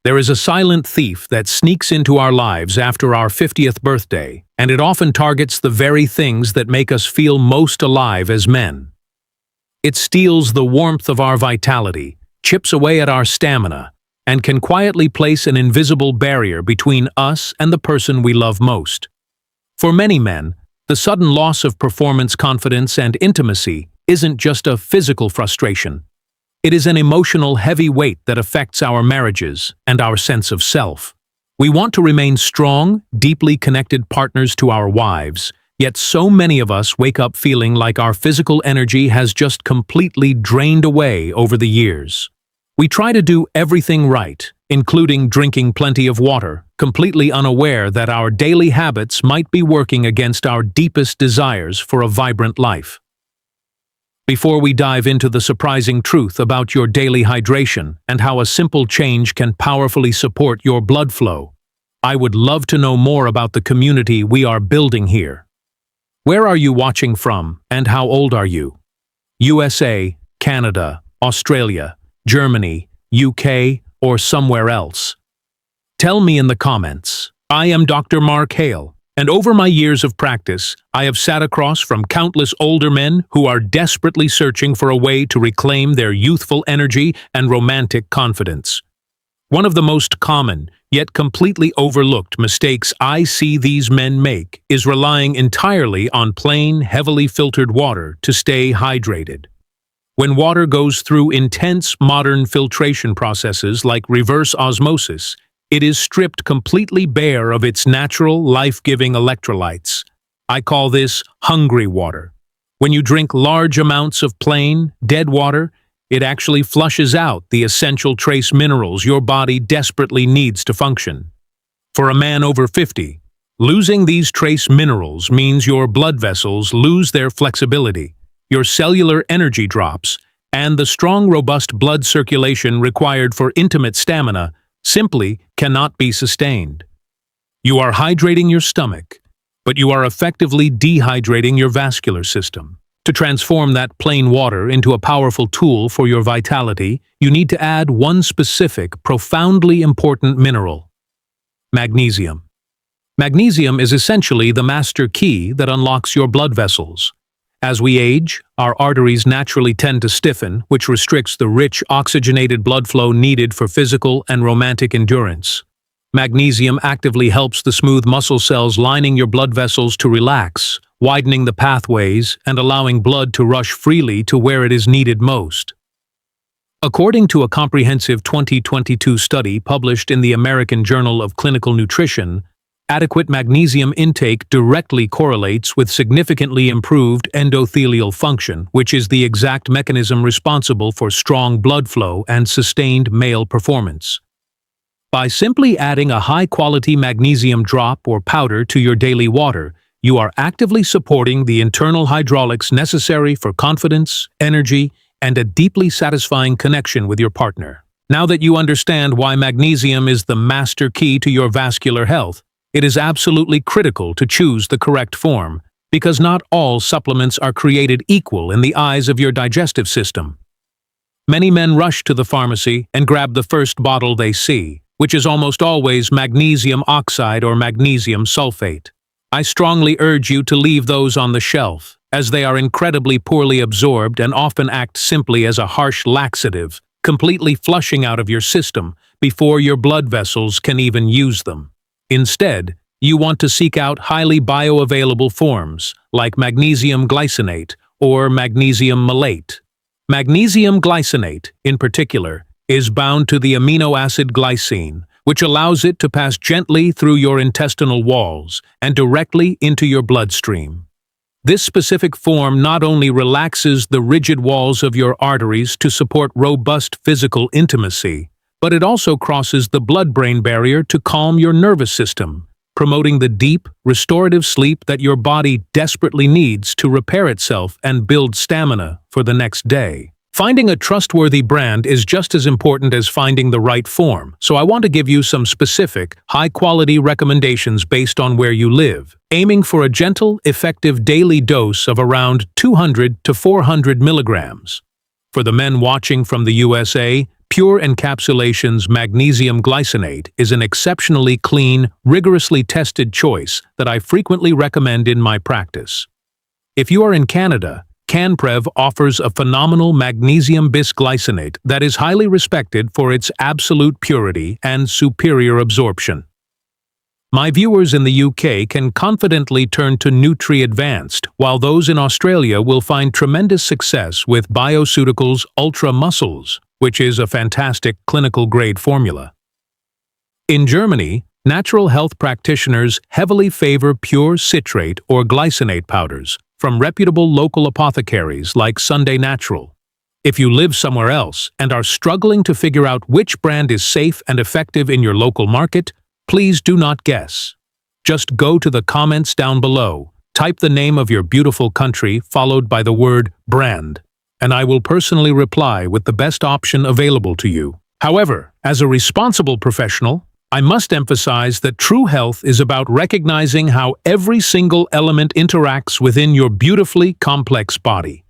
There is a silent thief that sneaks into our lives after our 50th birthday, and it often targets the very things that make us feel most alive as men. It steals the warmth of our vitality, chips away at our stamina, and can quietly place an invisible barrier between us and the person we love most. For many men, the sudden loss of performance confidence and intimacy isn't just a physical frustration. It is an emotional heavy weight that affects our marriages and our sense of self. We want to remain strong, deeply connected partners to our wives, yet so many of us wake up feeling like our physical energy has just completely drained away over the years. We try to do everything right, including drinking plenty of water, completely unaware that our daily habits might be working against our deepest desires for a vibrant life. Before we dive into the surprising truth about your daily hydration and how a simple change can powerfully support your blood flow, I would love to know more about the community we are building here. Where are you watching from, and how old are you? USA, Canada, Australia, Germany, UK, or somewhere else? Tell me in the comments. I am Dr. Mark Hale, and over my years of practice, I have sat across from countless older men who are desperately searching for a way to reclaim their youthful energy and romantic confidence. One of the most common, yet completely overlooked mistakes I see these men make is relying entirely on plain, heavily filtered water to stay hydrated. When water goes through intense modern filtration processes like reverse osmosis, it is stripped completely bare of its natural, life-giving electrolytes. I call this hungry water. When you drink large amounts of plain, dead water, it actually flushes out the essential trace minerals your body desperately needs to function. For a man over 50, losing these trace minerals means your blood vessels lose their flexibility, your cellular energy drops, and the strong, robust blood circulation required for intimate stamina simply cannot be sustained. You are hydrating your stomach, but you are effectively dehydrating your vascular system. To transform that plain water into a powerful tool for your vitality, you need to add one specific, profoundly important mineral: magnesium. Magnesium is essentially the master key that unlocks your blood vessels. As we age, our arteries naturally tend to stiffen, which restricts the rich, oxygenated blood flow needed for physical and romantic endurance. Magnesium actively helps the smooth muscle cells lining your blood vessels to relax, widening the pathways and allowing blood to rush freely to where it is needed most. According to a comprehensive 2022 study published in the American Journal of Clinical Nutrition, adequate magnesium intake directly correlates with significantly improved endothelial function, which is the exact mechanism responsible for strong blood flow and sustained male performance. By simply adding a high-quality magnesium drop or powder to your daily water, you are actively supporting the internal hydraulics necessary for confidence, energy, and a deeply satisfying connection with your partner. Now that you understand why magnesium is the master key to your vascular health, it is absolutely critical to choose the correct form, because not all supplements are created equal in the eyes of your digestive system. Many men rush to the pharmacy and grab the first bottle they see, which is almost always magnesium oxide or magnesium sulfate. I strongly urge you to leave those on the shelf, as they are incredibly poorly absorbed and often act simply as a harsh laxative, completely flushing out of your system before your blood vessels can even use them. Instead, you want to seek out highly bioavailable forms, like magnesium glycinate or magnesium malate. Magnesium glycinate, in particular, is bound to the amino acid glycine, which allows it to pass gently through your intestinal walls and directly into your bloodstream. This specific form not only relaxes the rigid walls of your arteries to support robust physical intimacy, but it also crosses the blood-brain barrier to calm your nervous system, promoting the deep, restorative sleep that your body desperately needs to repair itself and build stamina for the next day. Finding a trustworthy brand is just as important as finding the right form, so I want to give you some specific, high-quality recommendations based on where you live, aiming for a gentle, effective daily dose of around 200 to 400 milligrams. For the men watching from the USA, Pure Encapsulation's Magnesium Glycinate is an exceptionally clean, rigorously tested choice that I frequently recommend in my practice. If you are in Canada, CanPrev offers a phenomenal magnesium bisglycinate that is highly respected for its absolute purity and superior absorption. My viewers in the UK can confidently turn to Nutri-Advanced, while those in Australia will find tremendous success with Bioceuticals Ultra Muscles, which is a fantastic clinical-grade formula. In Germany, natural health practitioners heavily favor pure citrate or glycinate powders from reputable local apothecaries like Sunday Natural. If you live somewhere else and are struggling to figure out which brand is safe and effective in your local market, please do not guess. Just go to the comments down below, type the name of your beautiful country followed by the word brand, and I will personally reply with the best option available to you. However, as a responsible professional, I must emphasize that true health is about recognizing how every single element interacts within your beautifully complex body.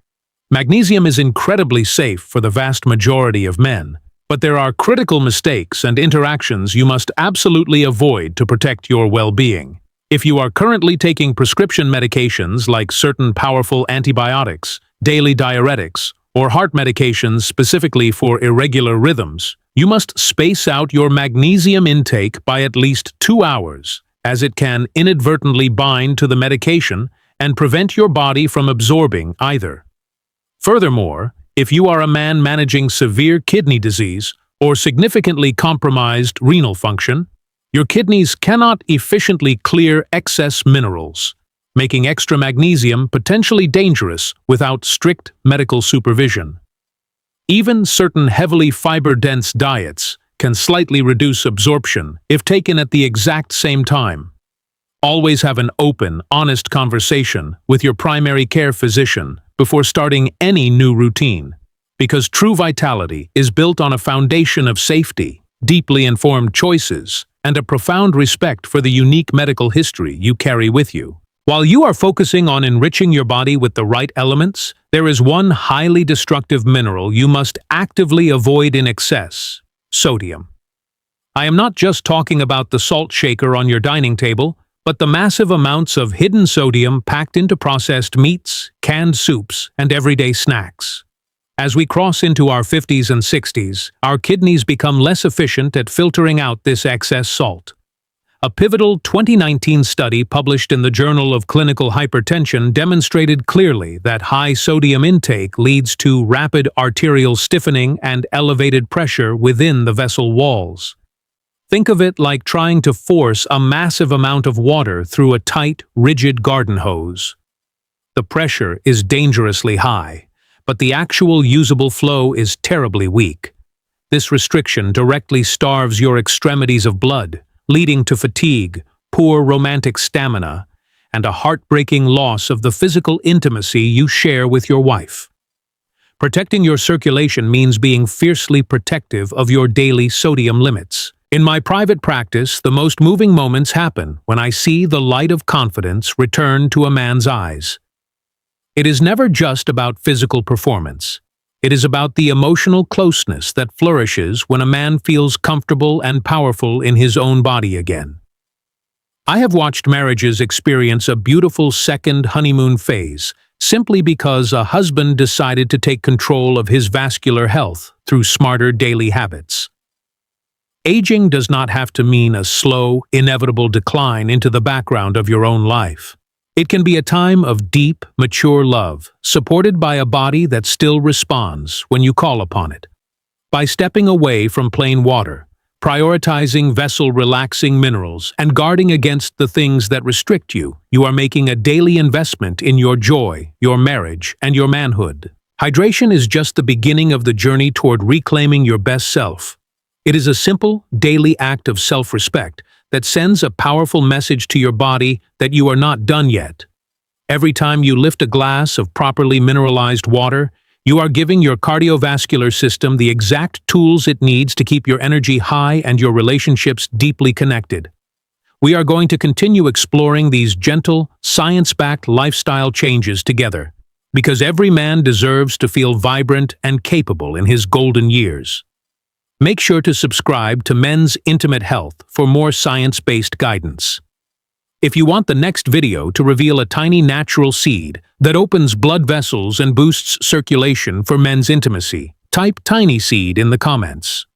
Magnesium is incredibly safe for the vast majority of men, but there are critical mistakes and interactions you must absolutely avoid to protect your well-being. If you are currently taking prescription medications like certain powerful antibiotics, daily diuretics, or heart medications specifically for irregular rhythms, you must space out your magnesium intake by at least 2 hours, as it can inadvertently bind to the medication and prevent your body from absorbing either. Furthermore, if you are a man managing severe kidney disease or significantly compromised renal function, your kidneys cannot efficiently clear excess minerals, making extra magnesium potentially dangerous without strict medical supervision. Even certain heavily fiber-dense diets can slightly reduce absorption if taken at the exact same time. Always have an open, honest conversation with your primary care physician before starting any new routine, because true vitality is built on a foundation of safety, deeply informed choices, and a profound respect for the unique medical history you carry with you. While you are focusing on enriching your body with the right elements, there is one highly destructive mineral you must actively avoid in excess: sodium. I am not just talking about the salt shaker on your dining table, but the massive amounts of hidden sodium packed into processed meats, canned soups, and everyday snacks. As we cross into our 50s and 60s, our kidneys become less efficient at filtering out this excess salt. A pivotal 2019 study published in the Journal of Clinical Hypertension demonstrated clearly that high sodium intake leads to rapid arterial stiffening and elevated pressure within the vessel walls. Think of it like trying to force a massive amount of water through a tight, rigid garden hose. The pressure is dangerously high, but the actual usable flow is terribly weak. This restriction directly starves your extremities of blood, leading to fatigue, poor romantic stamina, and a heartbreaking loss of the physical intimacy you share with your wife. Protecting your circulation means being fiercely protective of your daily sodium limits. In my private practice, the most moving moments happen when I see the light of confidence return to a man's eyes. It is never just about physical performance. It is about the emotional closeness that flourishes when a man feels comfortable and powerful in his own body again. I have watched marriages experience a beautiful second honeymoon phase simply because a husband decided to take control of his vascular health through smarter daily habits. Aging does not have to mean a slow, inevitable decline into the background of your own life. It can be a time of deep, mature love, supported by a body that still responds when you call upon it. By stepping away from plain water, prioritizing vessel-relaxing minerals, and guarding against the things that restrict you, you are making a daily investment in your joy, your marriage, and your manhood. Hydration is just the beginning of the journey toward reclaiming your best self. It is a simple, daily act of self-respect that sends a powerful message to your body that you are not done yet. Every time you lift a glass of properly mineralized water, you are giving your cardiovascular system the exact tools it needs to keep your energy high and your relationships deeply connected. We are going to continue exploring these gentle, science-backed lifestyle changes together, because every man deserves to feel vibrant and capable in his golden years. Make sure to subscribe to Men's Intimate Health for more science-based guidance. If you want the next video to reveal a tiny natural seed that opens blood vessels and boosts circulation for men's intimacy, type tiny seed in the comments.